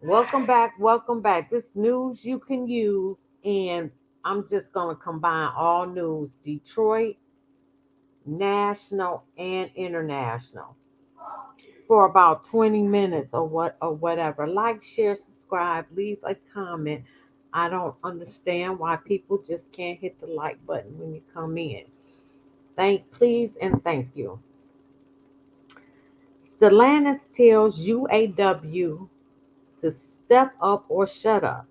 Welcome back. Welcome back. This news you can use, and I'm just going to combine all news Detroit, national, and international for about 20 minutes or whatever. Like, share, subscribe, leave a comment. I don't understand why people just can't hit the like button when you come in. Please and thank you. Stellantis tells UAW to step up or shut up.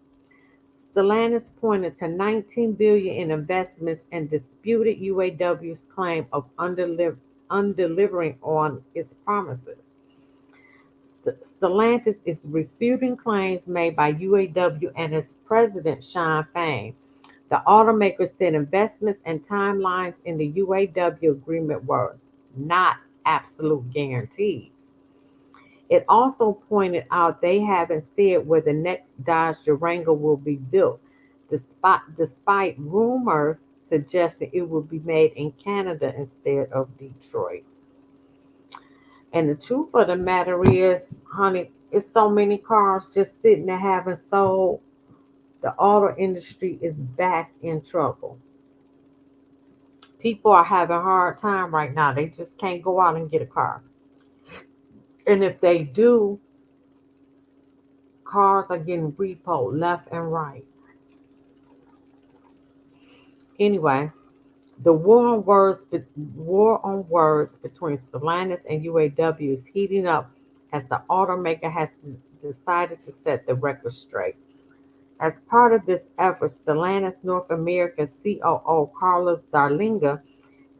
Stellantis pointed to 19 billion in investments and disputed UAW's claim of undelivering on its promises. Stellantis is refuting claims made by UAW and its president Sean Fain. The automaker said investments and timelines in the UAW agreement were not absolute guarantees. It also pointed out they haven't said where the next Dodge Durango will be built, despite rumors suggesting it will be made in Canada instead of Detroit. And the truth of the matter is, honey, it's so many cars just sitting there haven't sold. The auto industry is back in trouble. People are having a hard time right now. They just can't go out and get a car. And if they do, cars are getting repoed left and right. Anyway, the war on words between Stellantis and UAW is heating up as the automaker has decided to set the record straight. As part of this effort, Stellantis North America COO Carlos Zarlinga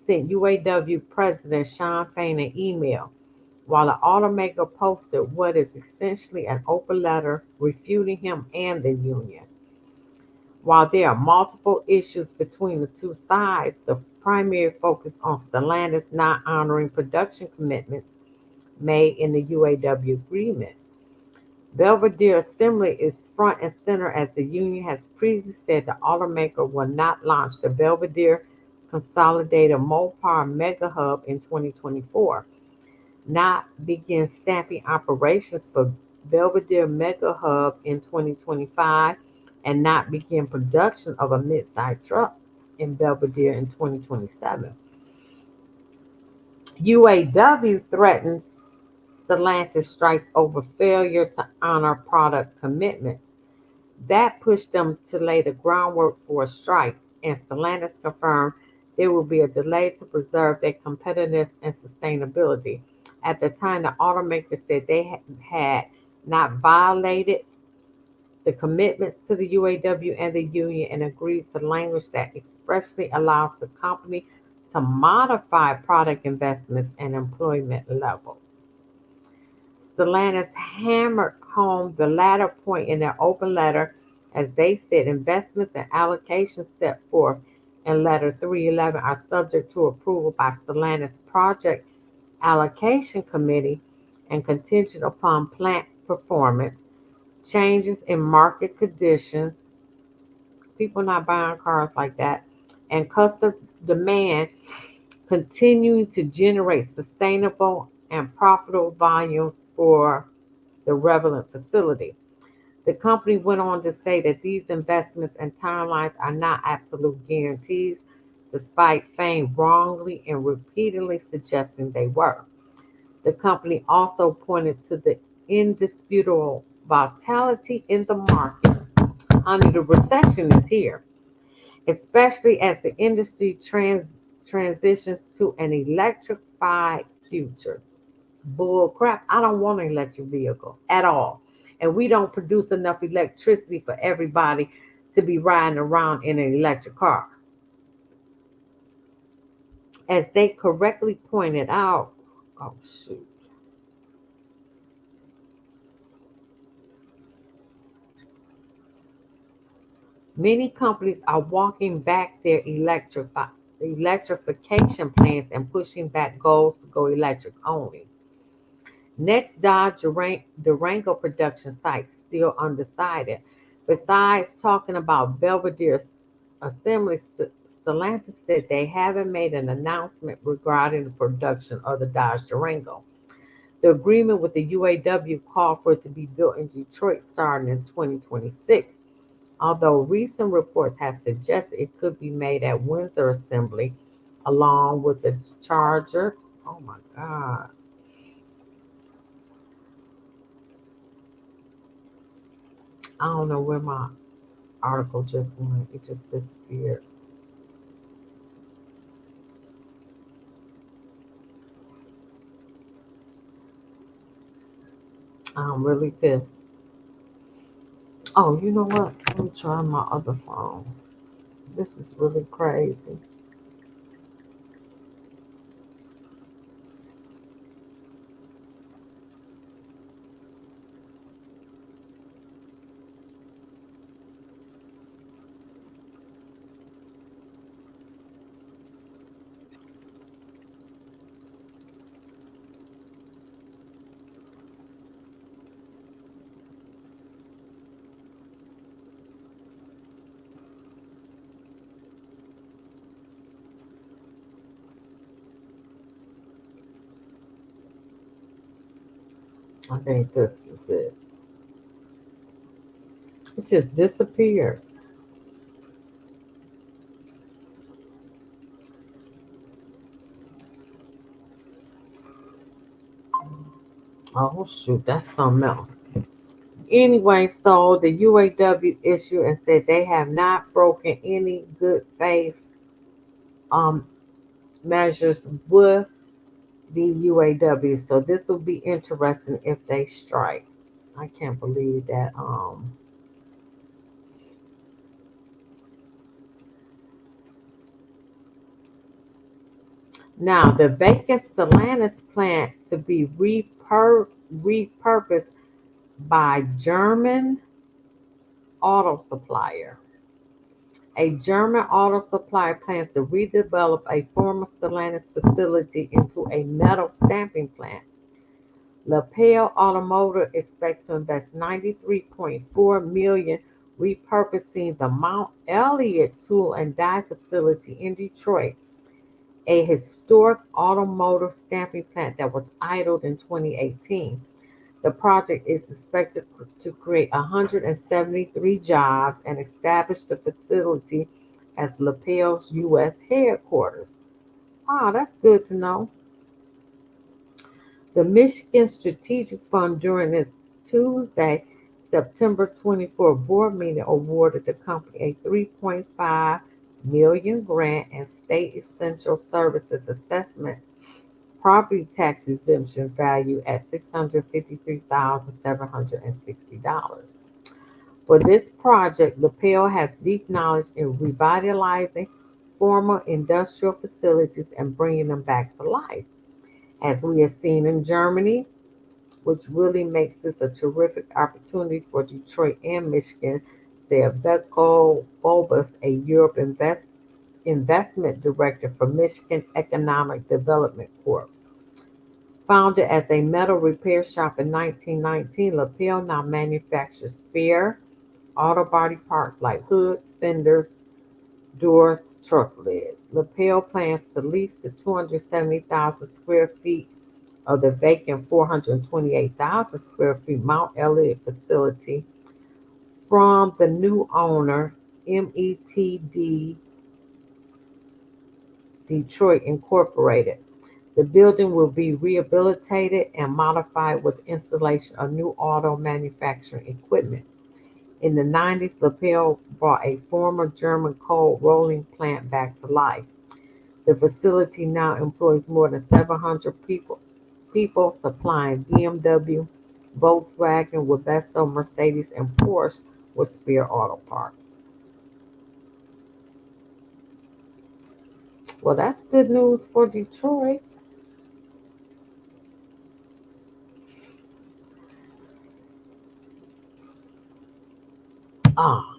sent UAW President Sean Fain an email, while the automaker posted what is essentially an open letter refuting him and the union. While there are multiple issues between the two sides, the primary focus on Stellantis not honoring production commitments made in the UAW agreement. Belvidere Assembly is front and center as the union has previously said the automaker will not launch the Belvidere Consolidated Mopar Mega Hub in 2024, not begin stamping operations for Belvidere Mega Hub in 2025, and not begin production of a mid-size truck in Belvidere in 2027. UAW threatens Stellantis strikes over failure to honor product commitments. That pushed them to lay the groundwork for a strike, and Stellantis confirmed there will be a delay to preserve their competitiveness and sustainability. At the time, the automaker said they had not violated the commitments to the UAW and the union and agreed to language that expressly allows the company to modify product investments and employment levels. Stellantis hammered home the latter point in their open letter as they said investments and allocations set forth in Letter 311 are subject to approval by Stellantis Project Allocation Committee and contingent upon plant performance, changes in market conditions, people not buying cars like that, and customer demand continuing to generate sustainable and profitable volumes for the relevant facility. The company went on to say that these investments and timelines are not absolute guarantees, despite Fame wrongly and repeatedly suggesting they were. The company also pointed to the indisputable volatility in the market. Honey, the recession is here, especially as the industry transitions to an electrified future. Bull crap. I don't want an electric vehicle at all. And we don't produce enough electricity for everybody to be riding around in an electric car. As they correctly pointed out, oh shoot. Many companies are walking back their electrification plans and pushing back goals to go electric only. Next Dodge Durango production site still undecided. Besides talking about Belvidere Assembly, Stellantis said they haven't made an announcement regarding the production of the Dodge Durango. The agreement with the UAW called for it to be built in Detroit starting in 2026, although recent reports have suggested it could be made at Windsor Assembly along with the Charger. Oh my God. I don't know where my article just went. It just disappeared. I'm really pissed. Oh, you know what? Let me try my other phone. This is really crazy. I think this is it. It just disappeared. Oh shoot, that's something else. Anyway, so the UAW issued and said they have not broken any good faith um measures with the UAW. So this will be interesting if they strike. I can't believe that. Now the vacant Stellantis plant to be repurposed by German auto supplier. A German auto supplier plans to redevelop a former Stellantis facility into a metal stamping plant. LaPel Automotive expects to invest 93.4 million repurposing the Mount Elliott tool and die facility in Detroit, a historic automotive stamping plant that was idled in 2018. The project is expected to create 173 jobs and establish the facility as LaPel's U.S. headquarters. Ah, that's good to know. The Michigan Strategic Fund, during its Tuesday, September 24 board meeting, awarded the company a 3.5 million grant and state essential services assessment property tax exemption value at $653,760. For this project, LaPel has deep knowledge in revitalizing former industrial facilities and bringing them back to life, as we have seen in Germany, which really makes this a terrific opportunity for Detroit and Michigan, said Veco Bobus, a Europe investment director for Michigan Economic Development Corp. Founded as a metal repair shop in 1919, LaPel now manufactures spare auto body parts like hoods, fenders, doors, truck lids. LaPel plans to lease the 270,000 square feet of the vacant 428,000 square feet Mount Elliott facility from the new owner, METD Detroit Incorporated. The building will be rehabilitated and modified with installation of new auto manufacturing equipment. In the 90s, LaPel brought a former German coal rolling plant back to life. The facility now employs more than 700 people supplying BMW, Volkswagen, Webasto, Mercedes, and Porsche with spare auto parts. Well, that's good news for Detroit. Ah,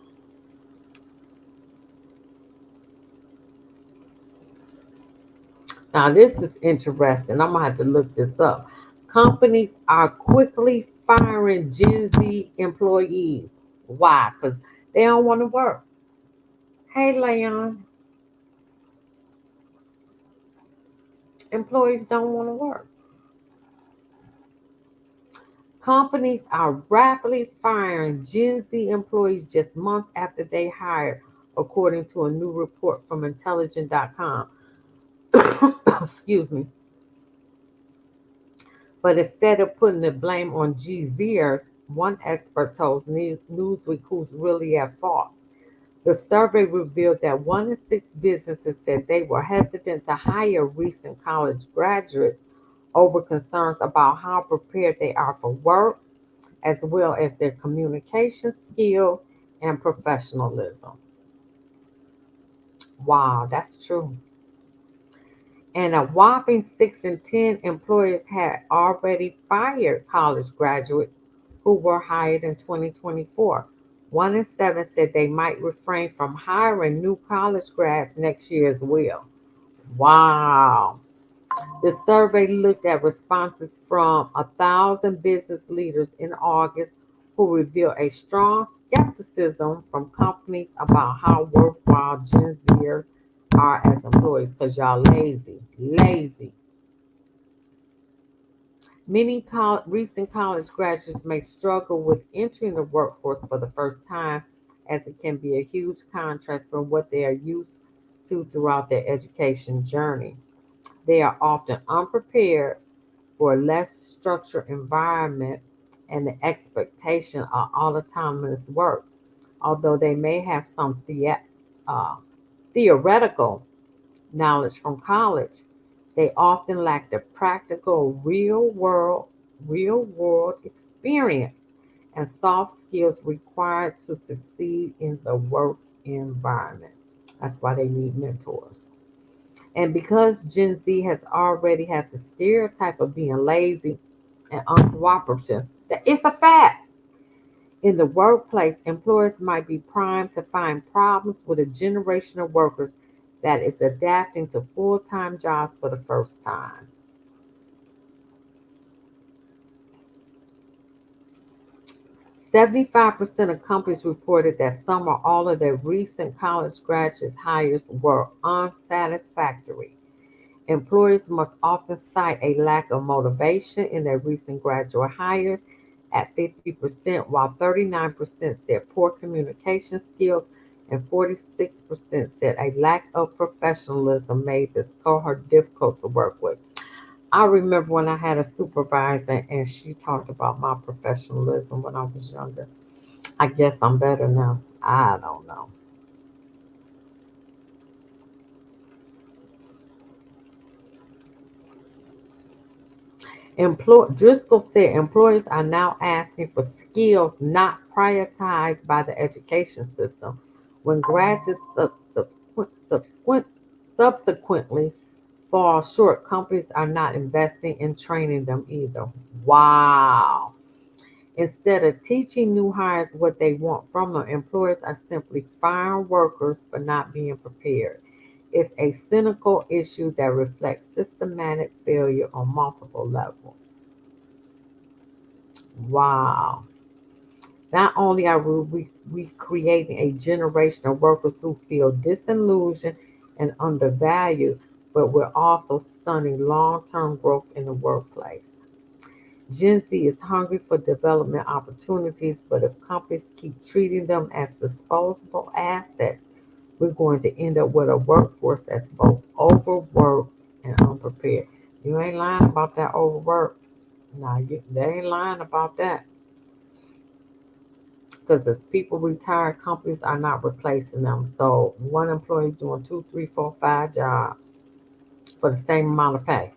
now this is interesting. I'm gonna have to look this up. Companies are quickly firing Gen Z employees. Why? Because they don't want to work. Hey, Leon, employees don't want to work. Companies are rapidly firing Gen Z employees just months after they hired, according to a new report from Intelligent.com. Excuse me. But instead of putting the blame on GZers, one expert told Newsweek who's really at fault. The survey revealed that 1 in 6 businesses said they were hesitant to hire recent college graduates over concerns about how prepared they are for work, as well as their communication skills and professionalism. Wow, that's true. And a whopping 6 in 10 employers had already fired college graduates who were hired in 2024. 1 in 7 said they might refrain from hiring new college grads next year as well. Wow. The survey looked at responses from 1,000 business leaders in August who revealed a strong skepticism from companies about how worthwhile Gen Zers are as employees because y'all lazy. Lazy. Many recent college graduates may struggle with entering the workforce for the first time, as it can be a huge contrast from what they are used to throughout their education journey. They are often unprepared for a less structured environment and the expectation of autonomous work. Although they may have some uh, theoretical knowledge from college, they often lack the practical real world experience and soft skills required to succeed in the work environment. That's why they need mentors. And because Gen Z has a stereotype of being lazy and uncooperative, that it's a fact. In the workplace, employers might be primed to find problems with a generation of workers that is adapting to full-time jobs for the first time. 75% of companies reported that some or all of their recent college graduates hires were unsatisfactory. Employers must often cite a lack of motivation in their recent graduate hires at 50%, while 39% said poor communication skills and 46% said a lack of professionalism made this cohort difficult to work with. I remember when I had a supervisor and she talked about my professionalism when I was younger. I guess I'm better now. I don't know. Driscoll said employers are now asking for skills not prioritized by the education system. When graduates subsequently fall short, companies are not investing in training them either. Wow. Instead of teaching new hires what they want from them, employers are simply firing workers for not being prepared. It's a cynical issue that reflects systematic failure on multiple levels. Wow. Not only are we creating a generation of workers who feel disillusioned and undervalued, but we're also stunning long term growth in the workplace. Gen Z is hungry for development opportunities, but if companies keep treating them as disposable assets, we're going to end up with a workforce that's both overworked and unprepared. You ain't lying about that overwork. No, they ain't lying about that. Because as people retire, companies are not replacing them. So one employee doing two, three, four, five jobs for the same amount of pay.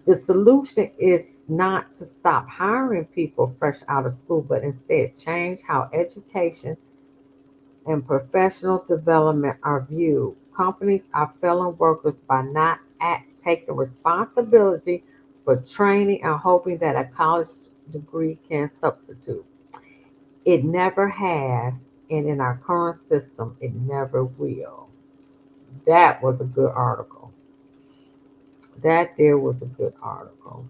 The solution is not to stop hiring people fresh out of school, but instead change how education and professional development are viewed. Companies are failing workers by not taking responsibility for training and hoping that a college degree can substitute. It never has, and in our current system, it never will. That was a good article. That there was a good article.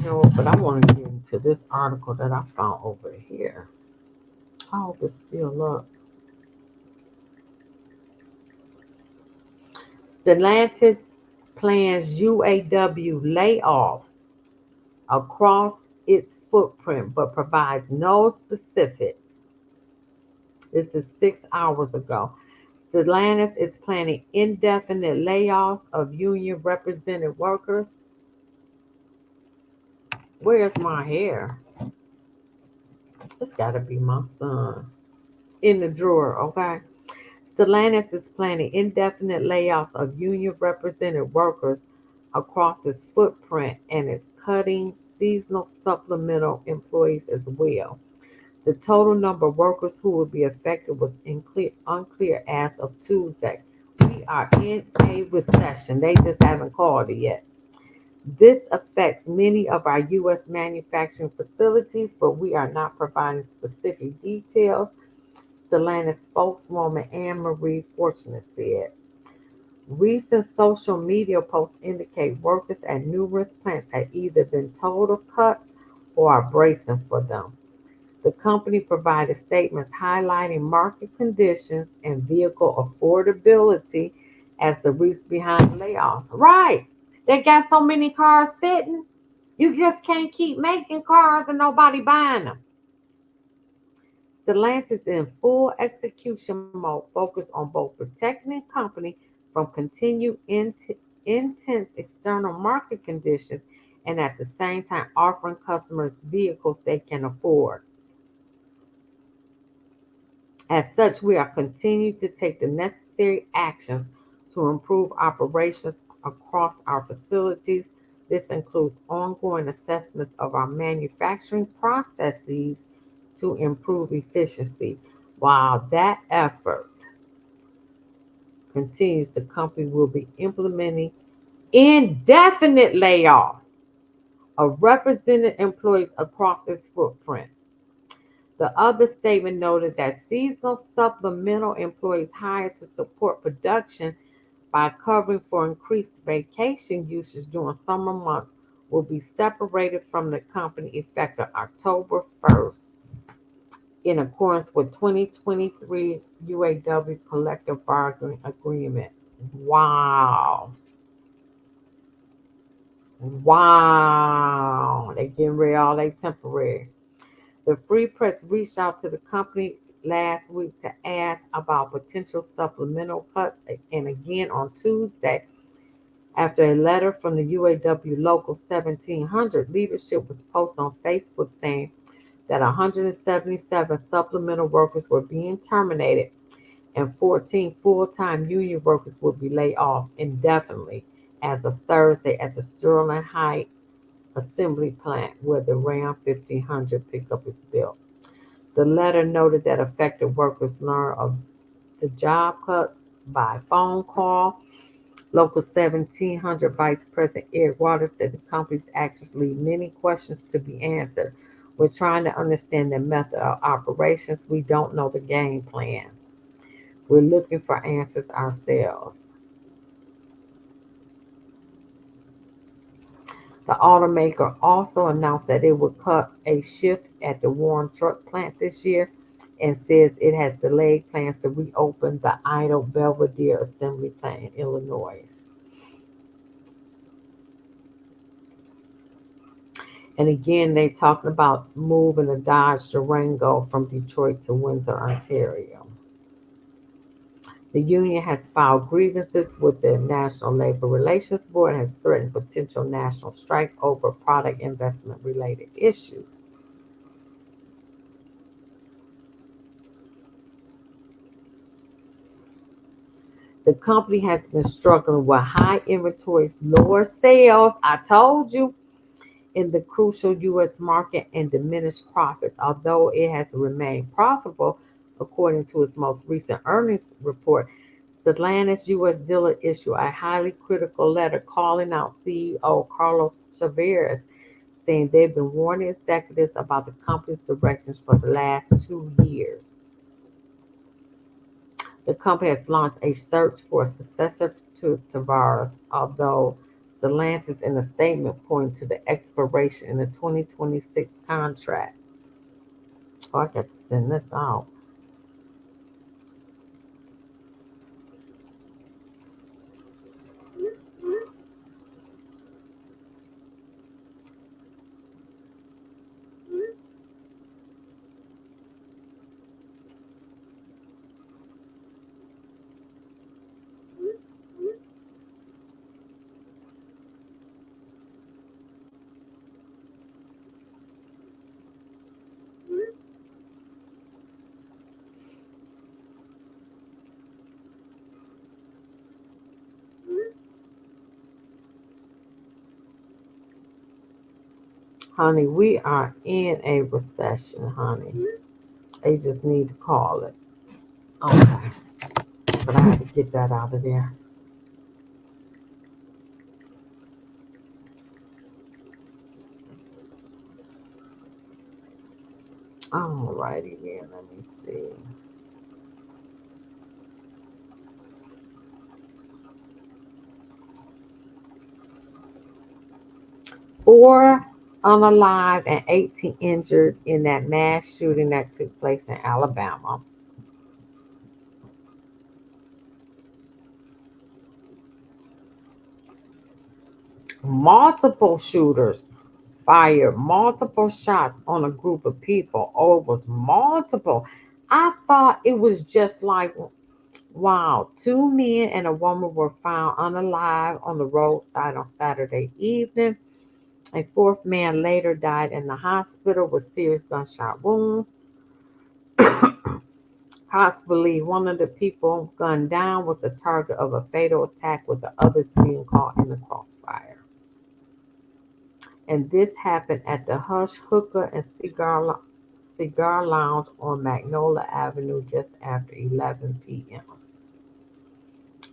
No, but I want to get into this article that I found over here. I hope it's still up. Stellantis plans UAW layoffs across its footprint, but provides no specifics. This is 6 hours ago. Stellantis is planning indefinite layoffs of union represented workers. Where's my hair? It's got to be my son. In the drawer, okay? Stellantis is planning indefinite layoffs of union represented workers across its footprint and is cutting seasonal supplemental employees as well. The total number of workers who will be affected was unclear as of Tuesday. We are in a recession. They just haven't called it yet. This affects many of our U.S. manufacturing facilities, but we are not providing specific details, Stellantis spokeswoman Anne Marie Fortune said. Recent social media posts indicate workers at numerous plants have either been told of cuts or are bracing for them. The company provided statements highlighting market conditions and vehicle affordability as the reason behind the layoffs. Right. They got so many cars sitting. You just can't keep making cars and nobody buying them. Stellantis is in full execution mode, focused on both protecting the company from continued intense external market conditions and at the same time offering customers vehicles they can afford. As such, we are continuing to take the necessary actions to improve operations across our facilities. This includes ongoing assessments of our manufacturing processes to improve efficiency. While that effort continues, the company will be implementing indefinite layoffs of represented employees across its footprint. The other statement noted that seasonal supplemental employees hired to support production by covering for increased vacation usage during summer months will be separated from the company effective October 1st in accordance with 2023 UAW collective bargaining agreement. Wow. Wow. They getting rid of all they temporary. The Free Press reached out to the company last week to ask about potential supplemental cuts and again on Tuesday after a letter from the UAW Local 1700 leadership was posted on Facebook saying that 177 supplemental workers were being terminated and 14 full-time union workers will be laid off indefinitely as of Thursday at the Sterling Heights assembly plant where the Ram 1500 pickup is built. The letter noted that affected workers learned of the job cuts by phone call. Local 1700 Vice President Eric Waters said the company's actions leave many questions to be answered. We're trying to understand the method of operations. We don't know the game plan. We're looking for answers ourselves. The automaker also announced that it would cut a shift at the Warren Truck plant this year and says it has delayed plans to reopen the idle Belvidere assembly plant in Illinois. And again, they talking about moving the Dodge Durango from Detroit to Windsor, Ontario. The union has filed grievances with the National Labor Relations Board and has threatened potential national strike over product investment related issues. The company has been struggling with high inventories, lower sales, I told you, in the crucial U.S. market and diminished profits, although it has remained profitable according to its most recent earnings report. Stellantis U.S. dealer issued a highly critical letter calling out CEO Carlos Chavez, saying they've been warning executives about the company's directions for the last 2 years. The company has launched a search for a successor to Tavares, although Stellantis in a statement pointing to the expiration in the 2026 contract. Oh, I got to send this out. Honey, we are in a recession, honey. They just need to call it. Okay. But I have to get that out of there. Alrighty then, let me see. Four unalive and 18 injured in that mass shooting that took place in Alabama. Multiple shooters fired multiple shots on a group of people. Oh, it was multiple. I thought it was just like, wow, two men and a woman were found unalive on the roadside on Saturday evening. A fourth man later died in the hospital with serious gunshot wounds. Cops believe one of the people gunned down was the target of a fatal attack, with the others being caught in the crossfire. And this happened at the Hush Hookah and Cigar Lounge on Magnolia Avenue just after 11 p.m.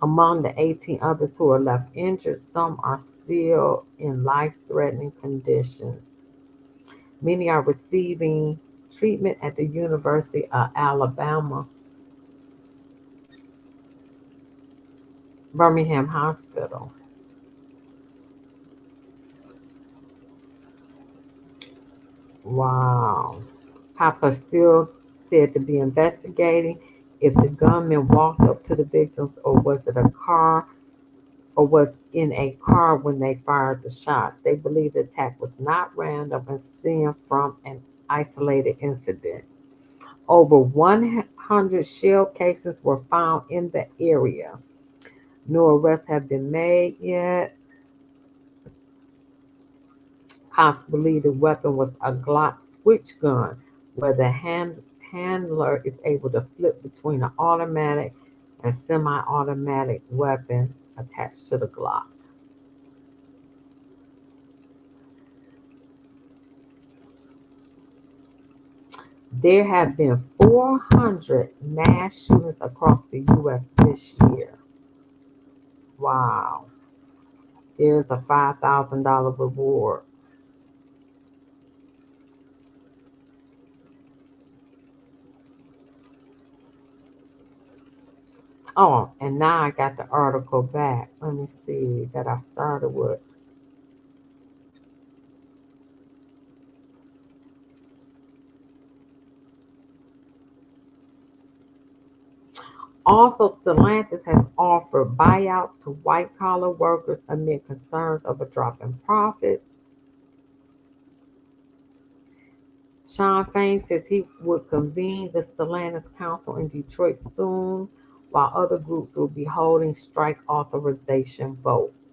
Among the 18 others who are left injured, some are still in life-threatening conditions. Many are receiving treatment at the University of Alabama Birmingham Hospital. Wow. Cops are still said to be investigating if the gunman walked up to the victims, or was it a car, or was in a car when they fired the shots. They believe the attack was not random and stemmed from an isolated incident. Over 100 shell casings were found in the area. No arrests have been made yet. Cops believe the weapon was a Glock switch gun, where the handler is able to flip between an automatic and semi-automatic weapon attached to the Glock. There have been 400 mass shootings across the U.S. this year. Wow. There's a $5,000 reward. Oh, and now I got the article back. Let me see that I started with. Also, Stellantis has offered buyouts to white collar workers amid concerns of a drop in profits. Sean Fain says he would convene the Stellantis Council in Detroit soon, while other groups will be holding strike authorization votes.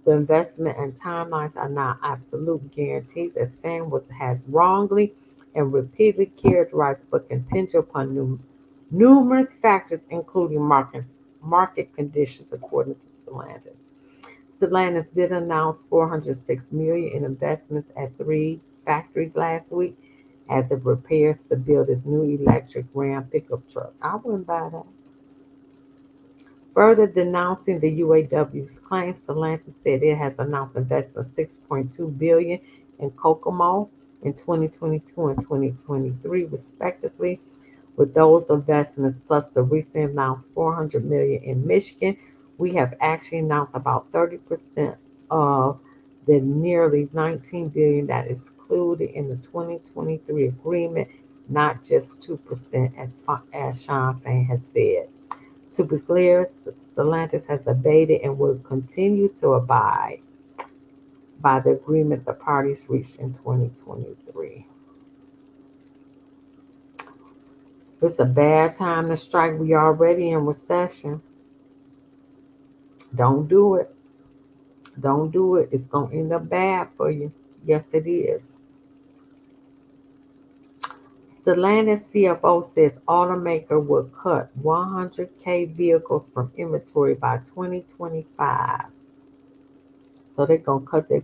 The investment and timelines are not absolute guarantees, as Fain has wrongly and repeatedly characterized, but contingent upon numerous factors, including market conditions, according to Stellantis. Stellantis did announce $406 million in investments at three factories last week as it prepares to build its new electric Ram pickup truck. I wouldn't buy that. Further denouncing the UAW's claims, Stellantis said it has announced investment of $6.2 billion in Kokomo in 2022 and 2023, respectively. With those investments plus the recently announced $400 million in Michigan, we have actually announced about 30% of the nearly 19 billion that is included in the 2023 agreement, not just 2% as Sean Fain has said. To be clear, Stellantis has abated and will continue to abide by the agreement the parties reached in 2023. It's a bad time to strike. We already in recession. Don't do it. Don't do it. It's gonna end up bad for you. Yes, it is. Stellantis CFO says automaker will cut 100K vehicles from inventory by 2025. So they're gonna cut their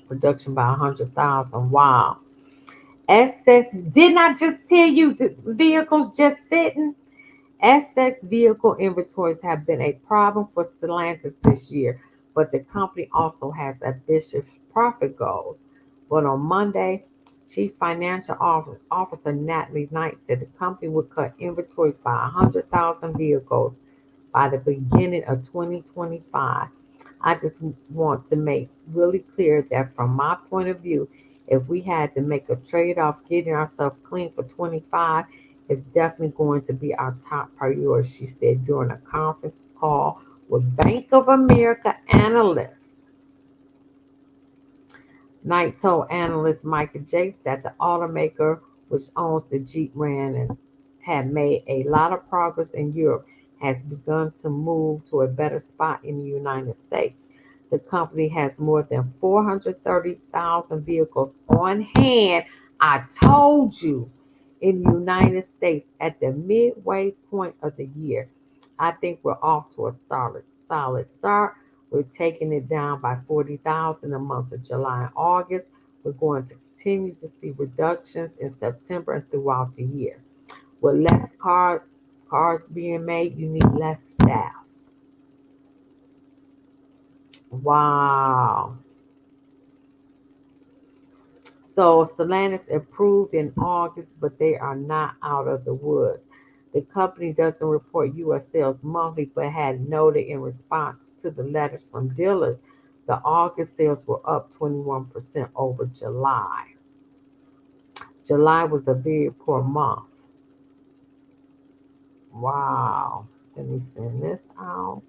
production by 100,000. Wow. SS, didn't I just tell you the vehicles just sitting? SX vehicle inventories have been a problem for Stellantis this year, but the company also has ambitious profit goals. But on Monday, Chief Financial Officer Natalie Knight said the company would cut inventories by 100,000 vehicles by the beginning of 2025. I just want to make really clear that from my point of view, if we had to make a trade off getting ourselves clean for 25, it's definitely going to be our top priority, she said during a conference call with Bank of America analysts. Knight told analyst Michael Jakes that the automaker, which owns the Jeep brand and had made a lot of progress in Europe, has begun to move to a better spot in the United States. The company has more than 430,000 vehicles on hand. I told you, in the United States at the midway point of the year. I think we're off to a solid start. We're taking it down by 40,000 a month of July and August. We're going to continue to see reductions in September and throughout the year. With less cars being made, you need less staff. Wow. So Stellantis improved in August, but they are not out of the woods. The company doesn't report U.S. sales monthly, but had noted in response to the letters from dealers, the August sales were up 21% over July. July was a very poor month. Wow. Let me send this out.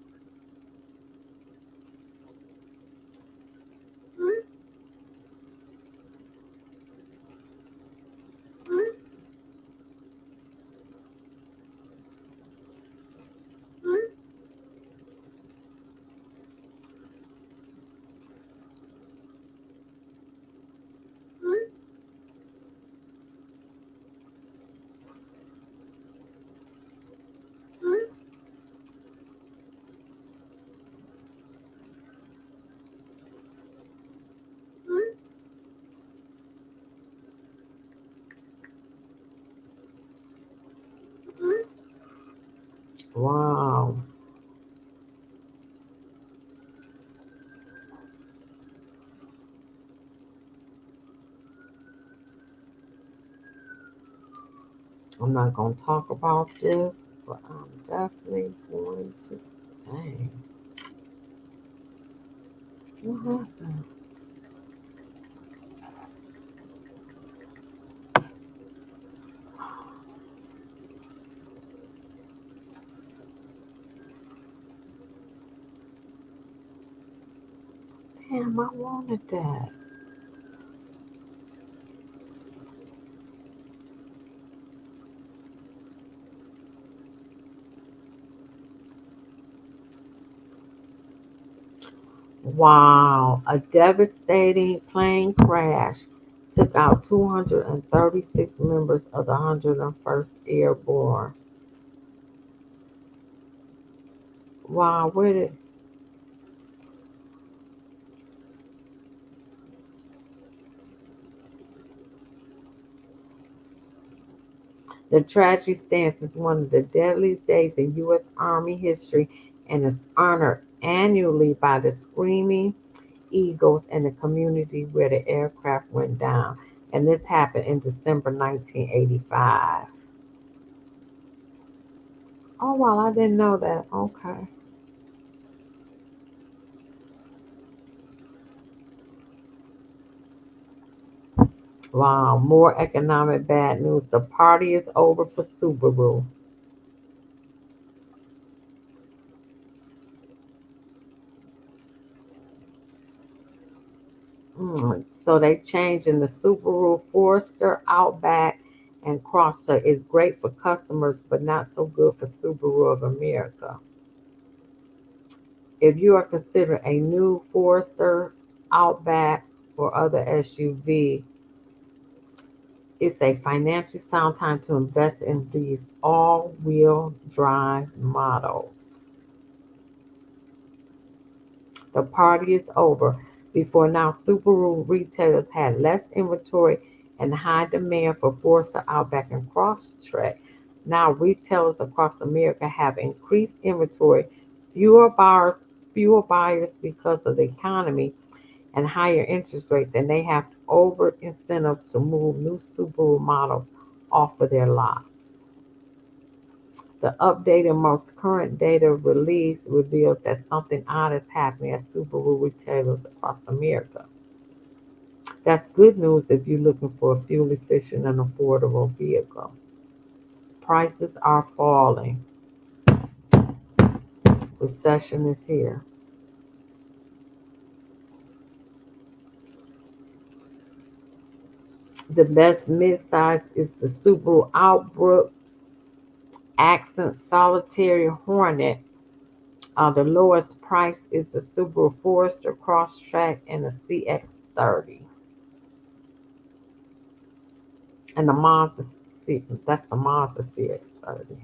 Wow. I'm not going to talk about this, but I'm definitely going to. Dang. What happened? Damn, I wanted that. Wow, a devastating plane crash took out 236 members of the 101st Airborne. Wow, where did the tragedy stands as one of the deadliest days in U.S. Army history and is honored annually by the Screaming Eagles and the community where the aircraft went down. And this happened in December 1985. Oh, wow, I didn't know that. Okay. Wow, more economic bad news. The party is over for Subaru. So they changing the Subaru Forester, Outback, and Crosser is great for customers, but not so good for Subaru of America. If you are considering a new Forester, Outback, or other SUV, it's a financially sound time to invest in these all-wheel drive models. The party is over. Before now, Subaru retailers had less inventory and high demand for Forester, Outback, and Crosstrek. Now, retailers across America have increased inventory, fewer buyers, fewer buyers because of the economy and higher interest rates, and they have over incentives to move new Subaru models off of their lot. The updated most current data release reveals that something odd is happening at Subaru retailers across America. That's good news if you're looking for a fuel efficient and affordable vehicle. Prices are falling. Recession is here. The best midsize is the Subaru Outback Accent Solitary Hornet. The lowest price is the Subaru Forester Crosstrek and the CX-30. And the Mazda that's the Mazda CX-30.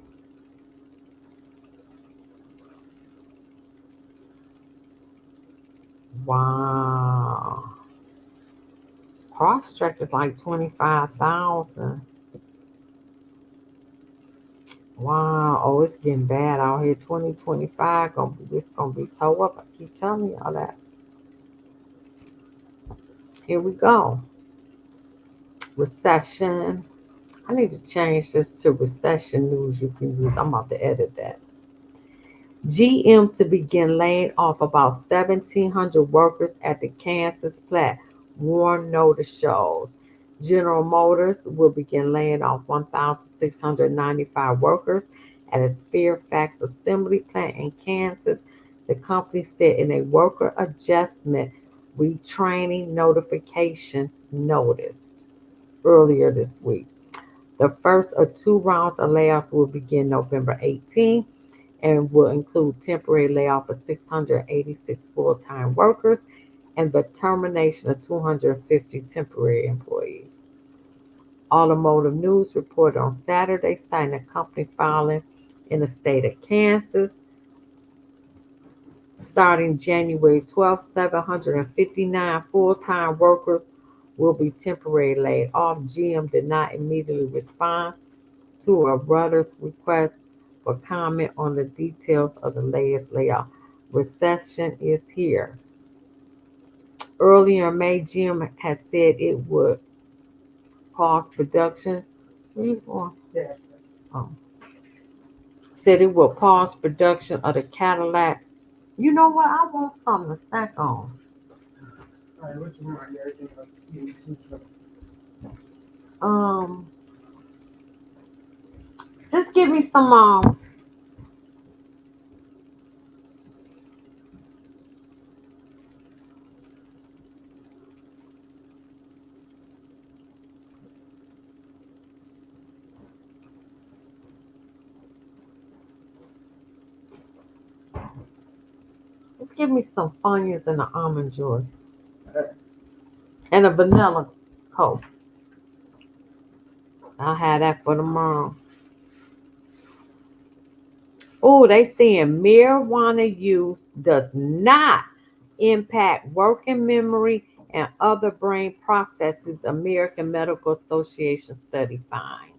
Wow. Crosstrek is like 25,000. Wow. Oh, it's getting bad out here. 2025 it's gonna be toe up. I keep telling y'all that. Here we go. Recession. I need to change this to recession news you can use. I'm about to edit that. GM to begin laying off about 1,700 workers at the Kansas plant, Warren notice shows. General Motors will begin laying off 1,695 workers at its Fairfax assembly plant in Kansas, the company said in a worker adjustment retraining notification notice earlier this week. The first of two rounds of layoffs will begin November 18th and will include temporary layoff of 686 full-time workers and the termination of 250 temporary employees. Automotive News reported on Saturday citing a company filing in the state of Kansas starting January 12th, 759 full-time workers will be temporarily laid off. GM did not immediately respond to a Reuters request for comment on the details of the latest layoff. Recession is here. Earlier in May, GM had said it would pause production. Oh, said it would pause production of the Cadillac. You know what? I want something to snack on. Um, just give me some. Just give me some Funyuns and an almond joy and a vanilla coke. I'll have that for tomorrow. Oh, they saying marijuana use does not impact working memory and other brain processes, American Medical Association study finds.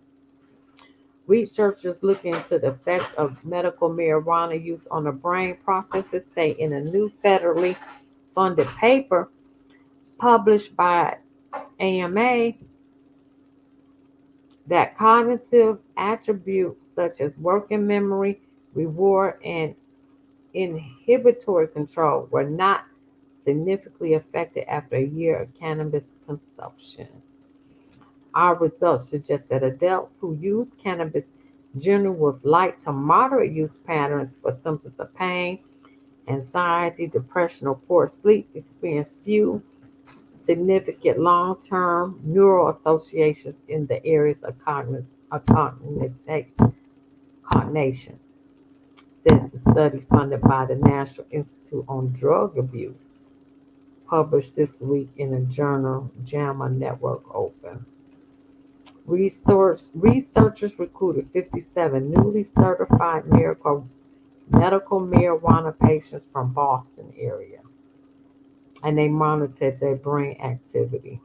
Researchers looking into the effects of medical marijuana use on the brain processes say in a new federally funded paper published by AMA that cognitive attributes such as working memory, reward, and inhibitory control were not significantly affected after a year of cannabis consumption. Our results suggest that adults who use cannabis generally with light to moderate use patterns for symptoms of pain, anxiety, depression, or poor sleep experience few significant long-term neural associations in the areas of cognition, says the study funded by the National Institute on Drug Abuse, published this week in the journal JAMA Network Open. Researchers recruited 57 newly certified medical marijuana patients from Boston area, and they monitored their brain activity.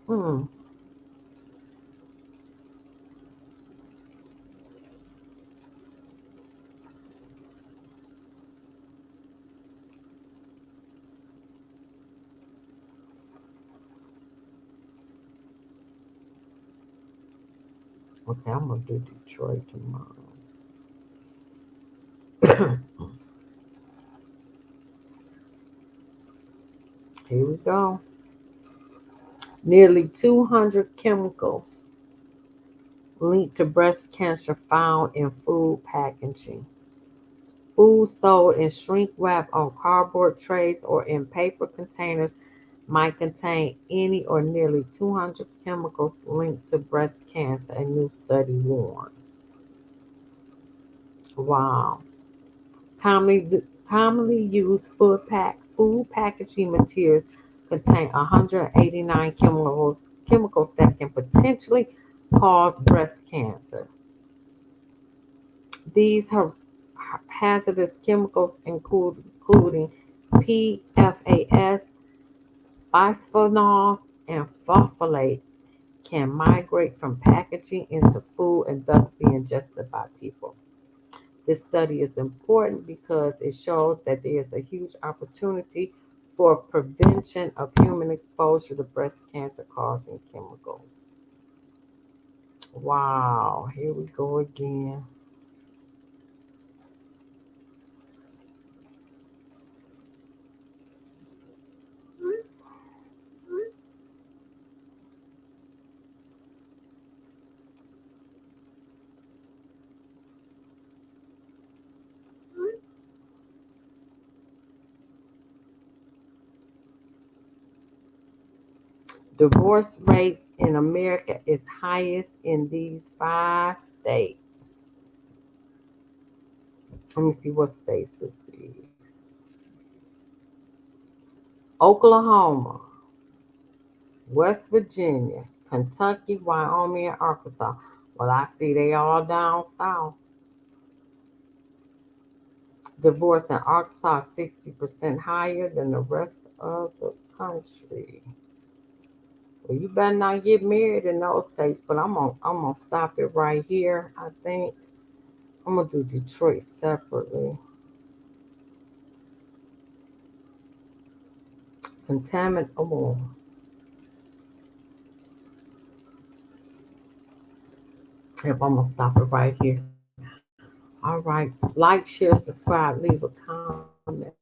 Hmm. Okay, I'm gonna do Detroit tomorrow. Here we go. Nearly 200 chemicals linked to breast cancer found in food packaging. Food sold in shrink wrap on cardboard trays or in paper containers might contain any or nearly 200 chemicals linked to breast cancer, a new study warns. Wow. Commonly used food packaging materials contain 189 chemicals that can potentially cause breast cancer. These hazardous chemicals including PFAS, bisphenols, and phthalates can migrate from packaging into food and thus be ingested by people. This study is important because it shows that there is a huge opportunity for prevention of human exposure to breast cancer causing chemicals. Wow, here we go again. Divorce rates in America is highest in these 5 states. Let me see what states this is. Oklahoma, West Virginia, Kentucky, Wyoming, and Arkansas. Well, I see they all down south. Divorce in Arkansas is 60% higher than the rest of the country. Well, you better not get married in those states, but I'm gonna stop it right here. I think I'm gonna do Detroit separately. Contaminant. Oh, yep, I'm gonna stop it right here. All right, like, share, subscribe, leave a comment.